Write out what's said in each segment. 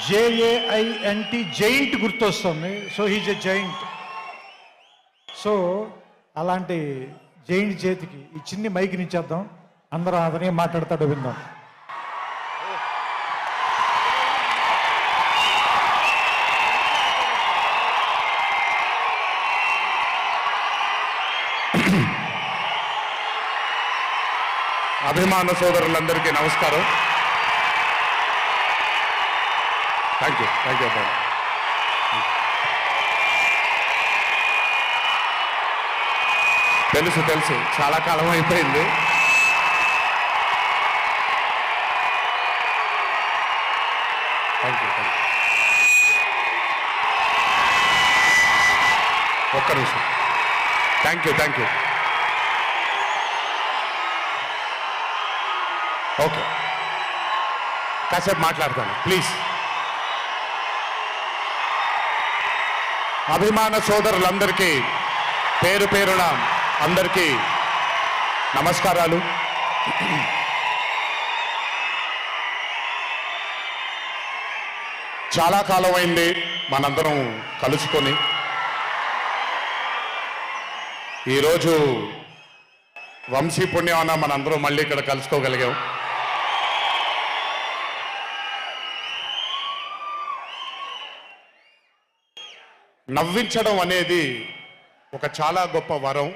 JAINT giant గుర్తొస్తుంది. So he's a giant. So అలాంటి giant చేతికి ఈ చిన్ని మైక్ని ఇచ్చేద్దాం. అందరూ అతనే మాట్లాడతాడు, విందాం. అభిమాన సోదరులందరికీ నమస్కారం. థ్యాంక్ యూ తెలుసు చాలా కాలం అయిపోయింది. థ్యాంక్ యూ ఒక్క నిమిషం. థ్యాంక్ యూ ఓకే, కాసేపు మాట్లాడతాను ప్లీజ్. అభిమాన సోదరులందరికీ పేరు పేరున అందరికీ నమస్కారాలు. చాలా కాలం అయింది మనందరం కలుసుకొని. ఈరోజు వంశీ పుణ్యమాన మనందరం మళ్ళీ ఇక్కడ కలుసుకోగలిగాం. నవ్వించడం అనేది ఒక చాలా గొప్ప వరం.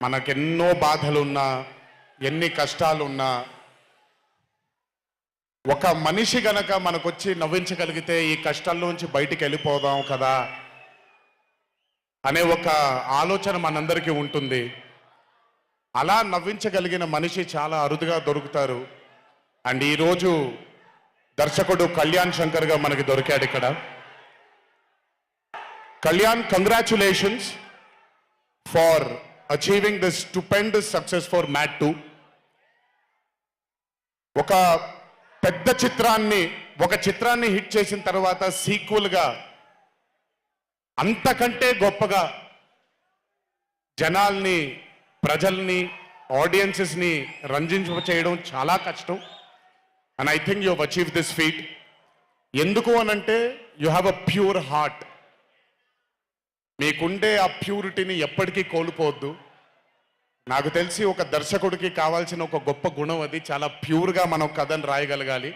మనకెన్నో బాధలున్నా, ఎన్ని కష్టాలున్నా, ఒక మనిషి గనక మనకొచ్చి నవ్వించగలిగితే ఈ కష్టాల్లోంచి బయటికి వెళ్ళిపోదాం కదా అనే ఒక ఆలోచన మనందరికీ ఉంటుంది. అలా నవ్వించగలిగిన మనిషి చాలా అరుదుగా దొరుకుతారు. అండ్ ఈరోజు దర్శకుడు కళ్యాణ్ శంకర్గా మనకి దొరికాడు ఇక్కడ. Kalyan, congratulations for achieving this stupendous success for Mad 2. ఒక పెద్ద చిత్రాన్ని హిట్ చేసిన తర్వాత సీక్వెల్గా అంతకంటే గొప్పగా జనాల్ని, ప్రజల్ని, ఆడియన్సెస్ని రంజింపచేయడం చాలా కష్టం. And I think you have achieve this feat. ఎందుకు అనంటే you have a pure heart. మీకుండే ఆ ప్యూరిటీని ఎప్పటికీ కోల్పోవద్దు. నాకు తెలిసి ఒక దర్శకుడికి కావాల్సిన ఒక గొప్ప గుణం అది. చాలా ప్యూర్గా మనం కథను రాయగలగాలి.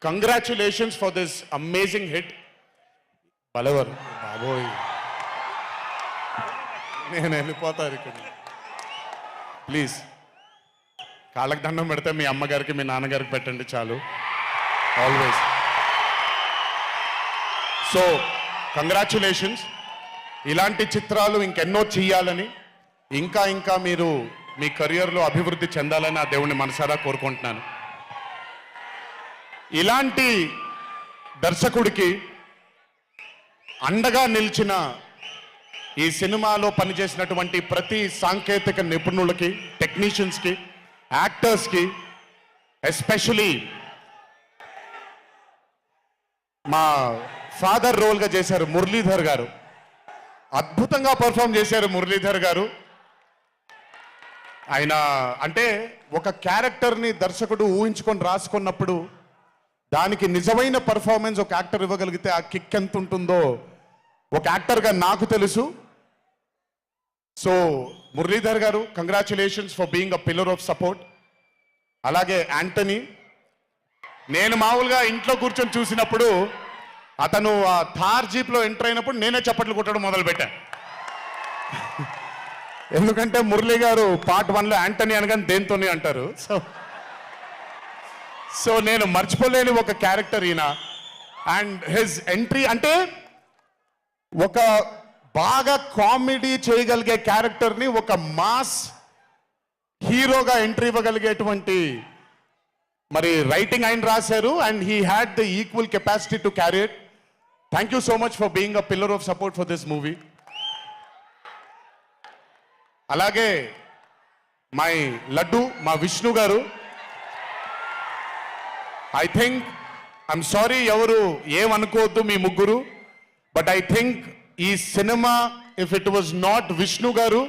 Congratulations for this amazing hit. బలవర్ బాబోయ్, నేను వెళ్ళిపోతాను ఇక్కడ. ప్లీజ్ కాళ్ళకి దండం పెడితే మీ అమ్మగారికి, మీ నాన్నగారికి పెట్టండి చాలు. ఆల్వేస్. So congratulations. ఇలాంటి చిత్రాలు ఇంకెన్నో చెయ్యాలని, ఇంకా మీరు మీ కెరియర్లో అభివృద్ధి చెందాలని ఆ దేవుణ్ణి మనసారా కోరుకుంటున్నాను. ఇలాంటి దర్శకుడికి అండగా నిలిచిన ఈ సినిమాలో పనిచేసినటువంటి ప్రతి సాంకేతిక నిపుణులకి, టెక్నీషియన్స్కి, యాక్టర్స్కి, ఎస్పెషలీ మా ఫాదర్ రోల్గా చేశారు మురళీధర్ గారు. అద్భుతంగా పర్ఫామ్ చేశారు మురళీధర్ గారు. ఆయన అంటే ఒక క్యారెక్టర్ని దర్శకుడు ఊహించుకొని రాసుకున్నప్పుడు దానికి నిజమైన పర్ఫార్మెన్స్ ఒక యాక్టర్ ఇవ్వగలిగితే ఆ కిక్ ఎంత ఉంటుందో ఒక యాక్టర్గా నాకు తెలుసు. సో మురళీధర్ గారు, congratulations for being a pillar of support. అలాగే యాంటనీ, నేను మామూలుగా ఇంట్లో కూర్చొని చూసినప్పుడు అతను ఆ థార్ జీప్లో ఎంటర్ అయినప్పుడు నేనే చప్పట్లు కొట్టడం మొదలుపెట్టాను. ఎందుకంటే మురళీ గారు పార్ట్ 1లో యాంటనీ అనగానే దేంతోనే అంటారు. సో నేను మర్చిపోలేని ఒక క్యారెక్టర్ ఈయన. అండ్ హిజ్ ఎంట్రీ అంటే ఒక బాగా కామెడీ చేయగలిగే క్యారెక్టర్ని ఒక మాస్ హీరోగా ఎంట్రీ ఇవ్వగలిగేటువంటి మరి రైటింగ్ ఆయన రాశారు. And he had the equal capacity to carry it. Thank you so much for being a pillar of support for this movie. అలాగే మై లడ్డు, మా విష్ణు గారు. ఐ థింక్, ఐఎమ్ సారీ ఎవరు ఏమనుకోవద్దు మీ ముగ్గురు, బట్ ఐ థింక్ ఈ cinema if it was not Vishnu గారు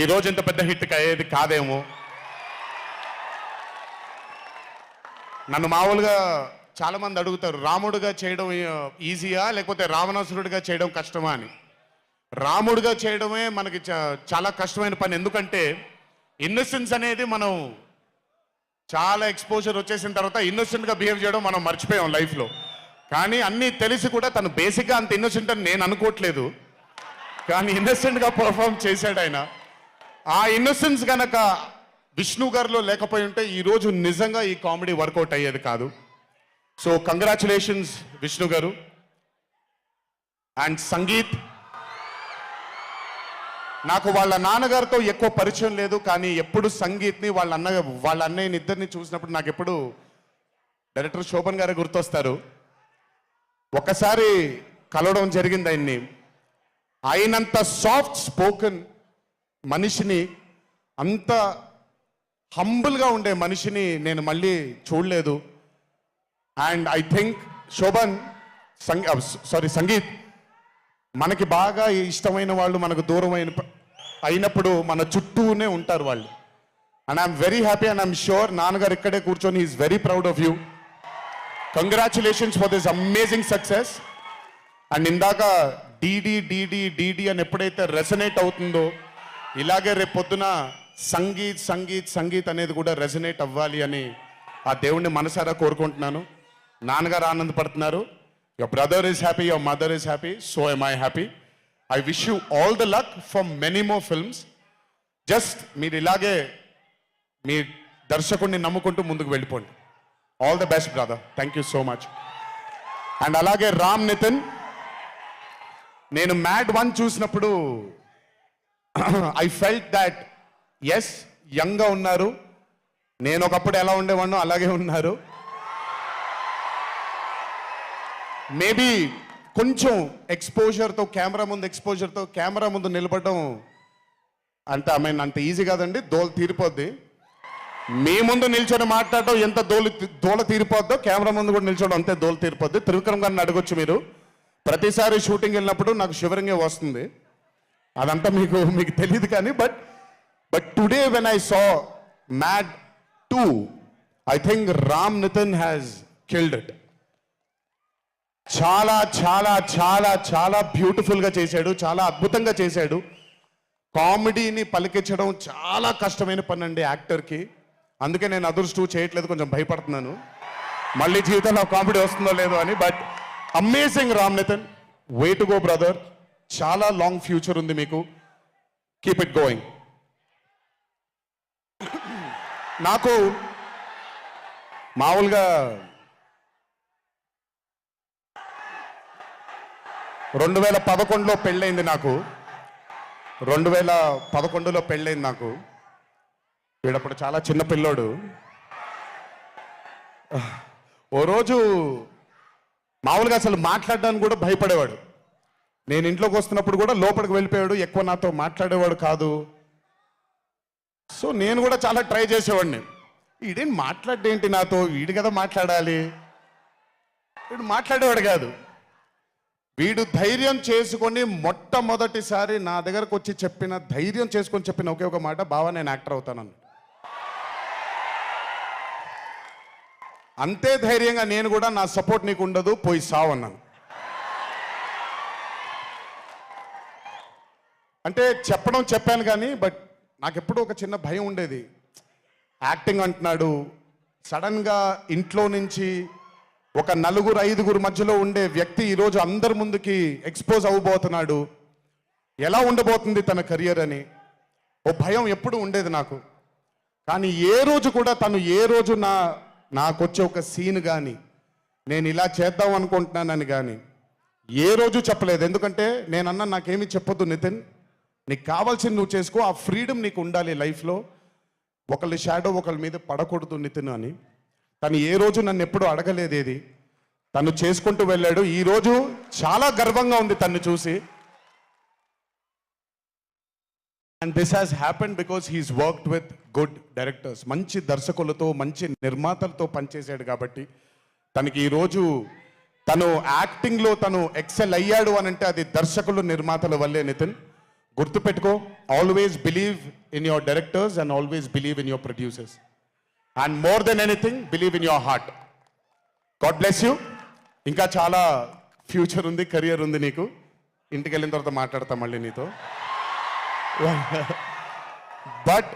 ఈ రోజు ఇంత పెద్ద హిట్ అయ్యేది కాదేమో. నన్ను మామూలుగా చాలా మంది అడుగుతారు, రాముడిగా చేయడం ఈజీయా లేకపోతే రావణాసురుడిగా చేయడం కష్టమా అని. రాముడిగా చేయడమే మనకి చాలా కష్టమైన పని. ఎందుకంటే ఇన్నోసెన్స్ అనేది మనం చాలా ఎక్స్పోజర్ వచ్చేసిన తర్వాత ఇన్నోసెంట్గా బిహేవ్ చేయడం మనం మర్చిపోయాం లైఫ్లో. కానీ అన్నీ తెలిసి కూడా తను బేసిక్గా అంత ఇన్నోసెంట్ అని నేను అనుకోవట్లేదు, కానీ ఇన్నోసెంట్గా పర్ఫామ్ చేశాడు ఆయన. ఆ ఇన్నోసెన్స్ గనక విష్ణు గారిలో లేకపోయి ఉంటే ఈరోజు నిజంగా ఈ కామెడీ వర్కౌట్ అయ్యేది కాదు. సో కంగ్రాచులేషన్స్ విష్ణు గారు. అండ్ సంగీత్, నాకు వాళ్ళ నాన్నగారితో ఎక్కువ పరిచయం లేదు, కానీ ఎప్పుడు సంగీత్ని వాళ్ళ అన్నయ్యని ఇద్దరిని చూసినప్పుడు నాకు ఎప్పుడు డైరెక్టర్ శోభన్ గారే గుర్తొస్తారు. ఒక్కసారి కలవడం జరిగింది ఆయన్ని. అయినంత సాఫ్ట్ స్పోకెన్ మనిషిని, అంత హంబుల్గా ఉండే మనిషిని నేను మళ్ళీ చూడలేదు. And I think Shobhan Sangeeth, మనకి బాగా ఇష్టమైన వాళ్ళు మనకు దూరం అయినప్పుడు మన చుట్టూనే ఉంటారు వాళ్ళు. And I'm very happy and I'm sure నాన్నగారు ఇక్కడే కూర్చొని is very proud of you. Congratulations for this amazing success. And ఇందాక డీడీ డీడీ డీడీ అని ఎప్పుడైతే రెసనేట్ అవుతుందో, ఇలాగే రేపు పొద్దున సంగీత్ సంగీత్ సంగీత్ అనేది కూడా రెసనేట్ అవ్వాలి అని ఆ దేవుణ్ణి మనసారా కోరుకుంటున్నాను. నాన్నగారు ఆనందపడుతున్నారు. Your brother is happy, your mother is happy, so am I happy. I wish you all the luck for many more films. Just మీరు ఇలాగే మీ దర్శకుడిని నమ్ముకుంటూ ముందుకు వెళ్ళిపోండి. All the best brother, thank you so much. And అలాగే రామ్ నితిన్, నేను mad 1 చూసినప్పుడు ఐ ఫెల్ట్ దాట్ ఎస్ యంగ్గా ఉన్నారు, నేను ఒకప్పుడు ఎలా ఉండేవాడినో అలాగే ఉన్నారు. మేబీ కొంచెం ఎక్స్పోజర్తో కెమెరా ముందు నిలబడడం అంటే అంత ఈజీ కాదండి, దోల తీరిపోద్ది. మీ ముందు నిల్చొని మాట్లాడటం ఎంత దోల తీరిపోద్దో, కెమెరా ముందు కూడా నిల్చోవడం అంతే దోల తీరిపోద్ది. త్రివిక్రమ్ గారిని అడగొచ్చు మీరు. ప్రతిసారి షూటింగ్ వెళ్ళినప్పుడు నాకు షివరింగే వస్తుంది, అదంతా మీకు తెలియదు. కానీ but today when I saw Mad 2, I think Ram Nithin has killed it. చాలా చాలా చాలా చాలా బ్యూటిఫుల్గా చేశాడు, చాలా అద్భుతంగా చేశాడు. కామెడీని పలికించడం చాలా కష్టమైన పని అండి యాక్టర్కి. అందుకే నేను అదర్స్ 2 చేయట్లేదు, కొంచెం భయపడుతున్నాను మళ్ళీ జీవితంలో కామెడీ వస్తుందో లేదో అని. But amazing Ram Nithin, way to go brother, చాలా లాంగ్ ఫ్యూచర్ ఉంది మీకు, కీప్ ఇట్ గోయింగ్. నాకు మామూలుగా 2011లో పెళ్ళైంది నాకు. 2011లో పెళ్ళైంది నాకు. వీడప్పుడు చాలా చిన్న పిల్లోడు. ఓ రోజు మామూలుగా అసలు మాట్లాడడానికి కూడా భయపడేవాడు. నేను ఇంట్లోకి వస్తున్నప్పుడు కూడా లోపలికి వెళ్ళిపోయాడు, ఎక్కువ నాతో మాట్లాడేవాడు కాదు. సో నేను కూడా చాలా ట్రై చేసేవాడిని. వీడేం మాట్లాడేంటి నాతో, వీడు కదా మాట్లాడాలి, వీడు మాట్లాడేవాడు కాదు. వీడు ధైర్యం చేసుకొని మొట్టమొదటిసారి నా దగ్గరకు వచ్చి ధైర్యం చేసుకొని చెప్పిన ఒకే ఒక మాట, బావా నేను యాక్టర్ అవుతానని. అంతే ధైర్యంగా నేను కూడా నా సపోర్ట్ నీకు ఉండదు, పోయి సావన్నాను. అంటే చెప్పాను కానీ బట్ నాకు ఎప్పుడూ ఒక చిన్న భయం ఉండేది. యాక్టింగ్ అంటున్నాడు, సడన్గా ఇంట్లో నుంచి ఒక 4-5 మధ్యలో ఉండే వ్యక్తి ఈరోజు అందరి ముందుకి ఎక్స్పోజ్ అవ్వబోతున్నాడు, ఎలా ఉండబోతుంది తన కెరియర్ అని ఓ భయం ఎప్పుడు ఉండేది నాకు. కానీ ఏ రోజు కూడా తను నాకు వచ్చే ఒక సీన్ కానీ నేను ఇలా చేద్దాం అనుకుంటున్నానని కానీ ఏ రోజు చెప్పలేదు. ఎందుకంటే నేనన్నా నాకేమీ చెప్పొద్దు నితిన్, నీకు కావాల్సింది నువ్వు చేసుకో, ఆ ఫ్రీడమ్ నీకు ఉండాలి లైఫ్లో, ఒకళ్ళ షాడో ఒకళ్ళ మీద పడకూడదు నితిన్ అని. తను ఏ రోజు నన్ను ఎప్పుడు అడగలేదు ఏది, తను చేసుకుంటూ వెళ్ళాడు. ఈరోజు చాలా గర్వంగా ఉంది తను చూసి. And this has happened because he's worked with good directors. మంచి దర్శకులతో మంచి నిర్మాతలతో పనిచేశాడు కాబట్టి తనకి ఈరోజు తను యాక్టింగ్లో తను ఎక్సెల్ అయ్యాడు అని అంటే అది దర్శకులు నిర్మాతల వల్లే. నితిన్ గుర్తుపెట్టుకో, always believe in your directors and always believe in your producers. And more than anything believe in your heart. God bless you. ఇంకా చాలా ఫ్యూచర్ ఉంది, కెరియర్ ఉంది నీకు. ఇంటికి వెళ్ళిన తర్వాత మాట్లాడతా మళ్ళీ నీతో. బట్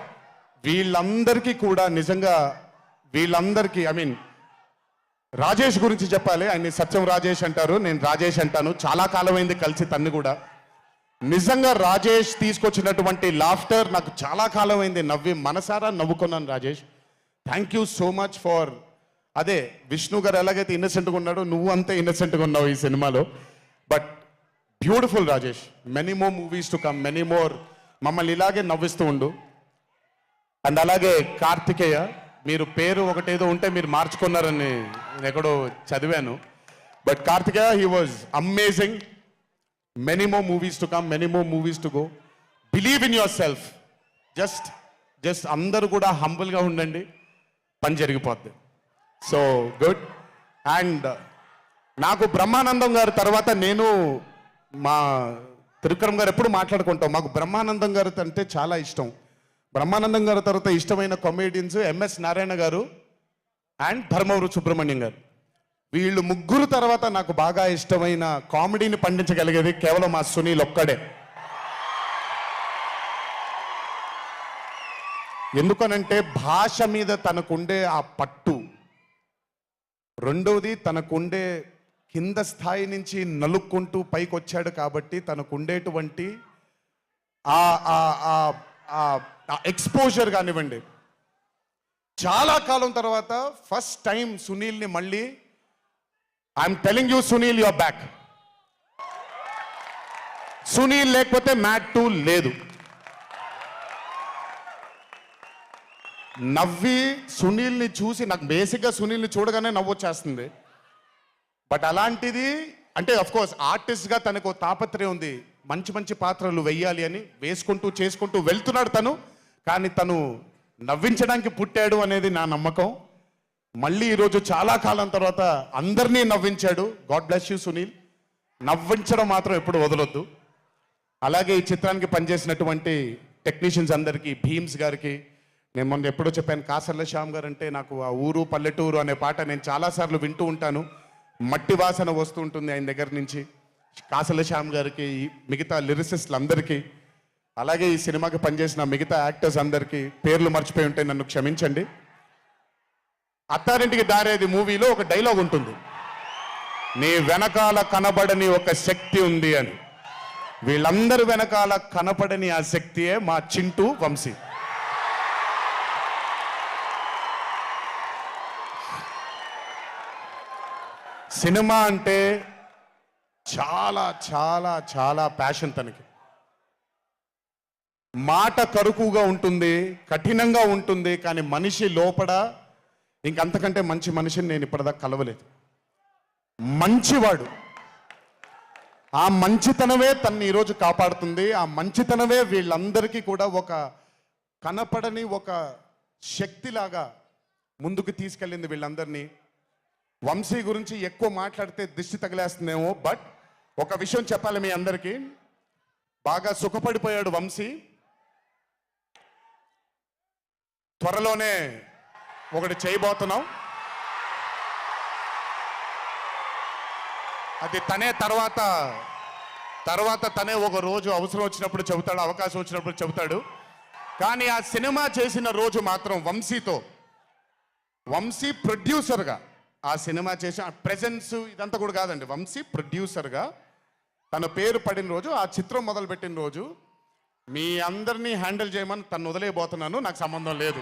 వీళ్ళందరికీ కూడా నిజంగా వీళ్ళందరికీ రాజేష్ గురించి చెప్పాలి. ఆయన్ని సత్యం రాజేష్ అంటారు, నేను రాజేష్ అంటాను. చాలా కాలమైంది కలిసి తన్ని కూడా. నిజంగా రాజేష్ తీసుకొచ్చినటువంటి లాఫ్టర్ నాకు చాలా కాలమైంది నవ్వి మనసారా నవ్వుకున్నాను. Rajesh, thank you so much for అదే విష్ణు గారు ఎలాగైతే ఇన్నసెంట్గా ఉన్నాడో నువ్వు అంతే ఇన్నసెంట్గా ఉన్నావు ఈ సినిమాలో. But beautiful Rajesh. Many more movies to come, many more. మమ్మల్ని ఇలాగే నవ్విస్తూ ఉండు. అండ్ అలాగే కార్తికేయ, మీరు పేరు ఒకటేదో ఉంటే మీరు మార్చుకున్నారని నేను ఎక్కడో చదివాను. But Karthikeya, he was amazing. Many more movies to come, many more movies to go. Believe in yourself. Just అందరూ కూడా హంబుల్గా ఉండండి, పని జరిగిపోద్ది. So good. అండ్ నాకు బ్రహ్మానందం గారి తర్వాత నేను మా త్రివిక్రమ్ గారు ఎప్పుడు మాట్లాడుకుంటాం. మాకు బ్రహ్మానందం గారు అంటే చాలా ఇష్టం. బ్రహ్మానందం గారి తర్వాత ఇష్టమైన కామెడియన్స్ ఎంఎస్ నారాయణ గారు అండ్ ధర్మవరం సుబ్రహ్మణ్యం గారు. వీళ్ళు ముగ్గురు తర్వాత నాకు బాగా ఇష్టమైన కామెడీని పండించగలిగేది కేవలం మా సునీల్ ఒక్కడే. ఎందుకనంటే భాష మీద తనకుండే ఆ పట్టు, రెండవది తనకుండే కింద స్థాయి నుంచి నలుక్కుంటూ పైకి వచ్చాడు కాబట్టి తనకుండేటువంటి ఎక్స్పోజర్ కానివ్వండి. చాలా కాలం తర్వాత ఫస్ట్ టైం సునీల్ని మళ్ళీ I'm telling you Sunil your back. Sunil లేకపోతే మ్యాట్ 2 లేదు. నవ్వి సునీల్ని చూసి నాకు బేసిక్గా సునీల్ని చూడగానే నవ్వొచ్చేస్తుంది. బట్ అలాంటిది అంటే అఫ్ కోర్స్ ఆర్టిస్ట్గా తనకు తాపత్రయం ఉంది, మంచి మంచి పాత్రలు వెయ్యాలి అని వేసుకుంటూ చేసుకుంటూ వెళ్తున్నాడు తను. కానీ తను నవ్వించడానికి పుట్టాడు అనేది నా నమ్మకం. మళ్ళీ ఈరోజు చాలా కాలం తర్వాత అందరినీ నవ్వించాడు. God bless you Sunil. నవ్వించడం మాత్రం ఎప్పుడు వదలొద్దు. అలాగే ఈ చిత్రానికి పనిచేసినటువంటి టెక్నీషియన్స్ అందరికీ, భీమ్స్ గారికి, నేను మొన్న ఎప్పుడో చెప్పాను, కాసర్ల శ్యామ్ గారు అంటే నాకు ఆ ఊరు పల్లెటూరు అనే పాట నేను చాలాసార్లు వింటూ ఉంటాను. మట్టి వాసన వస్తూ ఉంటుంది ఆయన దగ్గర నుంచి. కాసర్ల శ్యామ్ గారికి, మిగతా లిరిసిస్టులు అందరికీ, అలాగే ఈ సినిమాకి పనిచేసిన మిగతా యాక్టర్స్ అందరికీ పేర్లు మర్చిపోయి ఉంటే నన్ను క్షమించండి. అత్తారింటికి దారేది మూవీలో ఒక డైలాగ్ ఉంటుంది, నీ వెనకాల కనబడని ఒక శక్తి ఉంది అని. వీళ్ళందరి వెనకాల కనపడని ఆ శక్తియే మా చింటూ వంశీ. సినిమా అంటే చాలా చాలా చాలా ప్యాషన్ తనకి. మాట కరుకుగా ఉంటుంది, కఠినంగా ఉంటుంది, కానీ మనిషి లోపల ఇంకంతకంటే మంచి మనిషిని నేను ఇప్పటిదాకా కలవలేదు. మంచివాడు. ఆ మంచితనమే తనని ఈరోజు కాపాడుతుంది. ఆ మంచితనమే వీళ్ళందరికీ కూడా ఒక కనపడని ఒక శక్తిలాగా ముందుకు తీసుకెళ్ళింది వీళ్ళందరినీ. వంశీ గురించి ఎక్కువ మాట్లాడితే దిష్టి తగిలేస్తుందేమో, బట్ ఒక విషయం చెప్పాలి మీ అందరికీ. బాగా సుఖపడిపోయాడు వంశీ. త్వరలోనే ఒకటి చేయబోతున్నాం. అది తనే తర్వాత తనే ఒక రోజు అవసరం వచ్చినప్పుడు చెబుతాడు, అవకాశం వచ్చినప్పుడు చెబుతాడు. కానీ ఆ సినిమా చేసిన రోజు మాత్రం వంశీతో, వంశీ ప్రొడ్యూసర్గా ఆ సినిమా చేసిన ప్రెజెన్స్ ఇదంతా కూడా కాదండి, వంశీ ప్రొడ్యూసర్గా తన పేరు పడిన రోజు, ఆ చిత్రం మొదలుపెట్టిన రోజు, మీ అందరినీ హ్యాండిల్ చేయమని తను వదిలేయబోతున్నాను, నాకు సంబంధం లేదు.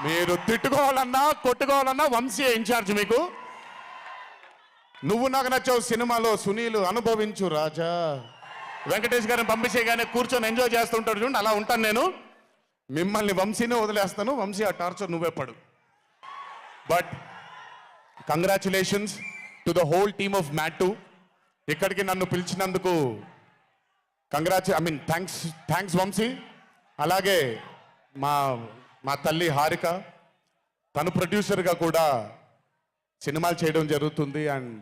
మీరు తిట్టుకోవాలన్నా కొట్టుకోవాలన్నా వంశీ ఇన్ఛార్జ్ మీకు. నువ్వు నాకు నచ్చావు సినిమాలో సునీల్ అనుభవించు రాజా, వెంకటేష్ గారిని పంపించేగానే కూర్చొని ఎంజాయ్ చేస్తుంటాడు చూడండి, అలా ఉంటాను నేను. మిమ్మల్ని వంశీనే వదిలేస్తాను, వంశీ ఆ టార్చర్ నువ్వే పడు. But congratulations to the whole team of Mad 2. ఇక్కడికి నన్ను పిలిచినందుకు థ్యాంక్స్ వంశీ. అలాగే మా తల్లి హారిక, తను ప్రొడ్యూసర్గా కూడా సినిమాలు చేయడం జరుగుతుంది. అండ్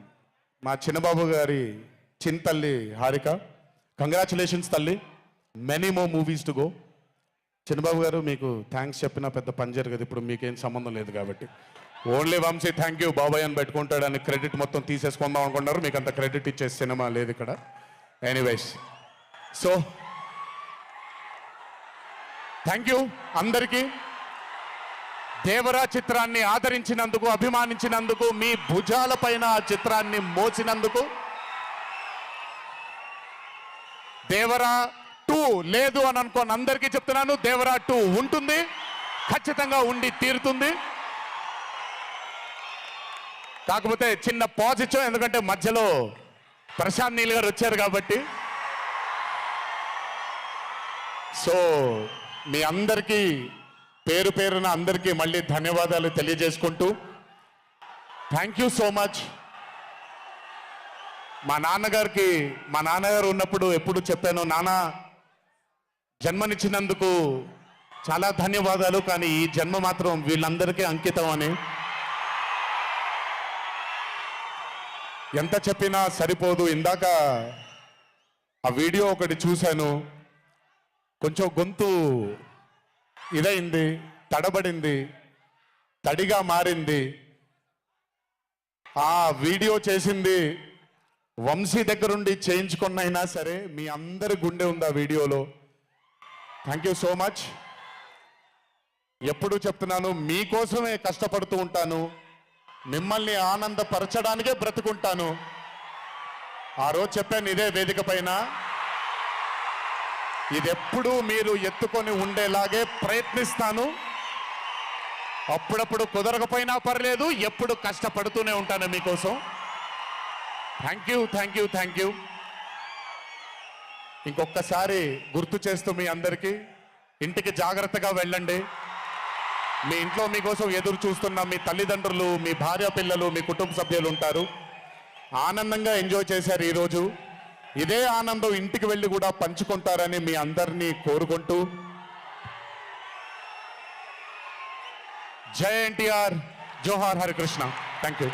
మా చిన్నబాబు గారి చిన్న తల్లి హారిక, కంగ్రాచులేషన్స్ తల్లి. Many more movies to go. Chinnababu గారు మీకు థ్యాంక్స్ చెప్పినా పెద్ద పని జరగదు, ఇప్పుడు మీకేం సంబంధం లేదు కాబట్టి. ఓన్లీ వంశీ థ్యాంక్ యూ బాబాయ్ అని పెట్టుకుంటాడని క్రెడిట్ మొత్తం తీసేసుకుందాం అనుకున్నారు. మీకు అంత క్రెడిట్ ఇచ్చే సినిమా లేదు ఇక్కడ. ఎనీవేస్, సో థ్యాంక్ యూ అందరికీ. దేవరా చిత్రాన్ని ఆదరించినందుకు, అభిమానించినందుకు, మీ భుజాల పైన ఆ చిత్రాన్ని మోసినందుకు. దేవరా 2 లేదు అని అనుకోని అందరికీ చెప్తున్నాను, దేవరా 2 ఉంటుంది, ఖచ్చితంగా ఉండి తీరుతుంది. కాకపోతే చిన్న పాజ్ ఇచ్చాం, ఎందుకంటే మధ్యలో ప్రశాంత్ నీల్ గారు వచ్చారు కాబట్టి. సో మీ అందరికీ పేరు పేరున అందరికీ మళ్ళీ ధన్యవాదాలు తెలియజేసుకుంటూ, థ్యాంక్ యూ సో మచ్. మా నాన్నగారు ఉన్నప్పుడు ఎప్పుడు చెప్పాను, నాన్న జన్మనిచ్చినందుకు చాలా ధన్యవాదాలు, కానీ ఈ జన్మ మాత్రం వీళ్ళందరికీ అంకితం అని. ఎంత చెప్పినా సరిపోదు. ఇందాక ఆ వీడియో ఒకటి చూశాను, కొంచెం గొంతు ఇదైంది, తడబడింది, తడిగా మారింది. ఆ వీడియో చేసింది వంశీ దగ్గరుండి చేయించుకున్నైనా సరే మీ అందరి గుండె ఉంది ఆ వీడియోలో. Thank you so much. ఎప్పుడు చెప్తున్నాను, మీకోసమే కష్టపడుతూ ఉంటాను, మిమ్మల్ని ఆనందపరచడానికే బ్రతుకుంటాను. ఆ రోజు చెప్పాను ఇదే వేదిక పైన, ఇదెప్పుడు మీరు ఎత్తుకొని ఉండేలాగే ప్రయత్నిస్తాను. అప్పుడప్పుడు కుదరకపోయినా పర్లేదు, ఎప్పుడు కష్టపడుతూనే ఉంటాను మీకోసం. Thank you, thank you, thank you. ఇంకొకసారి గుర్తు చేస్తూ మీ అందరికీ, ఇంటికి జాగ్రత్తగా వెళ్ళండి. మీ ఇంట్లో మీకోసం ఎదురు చూస్తున్న మీ తల్లిదండ్రులు, మీ భార్య పిల్లలు, మీ కుటుంబ సభ్యులు ఉంటారు. ఆనందంగా ఎంజాయ్ చేశారు ఈరోజు. ఇదే ఆనందం ఇంటికి వెళ్ళి కూడా పంచుకుంటారని మీ అందరినీ కోరుకుంటూ, జై ఎన్టీఆర్, జోహార్ హరికృష్ణ. Thank you.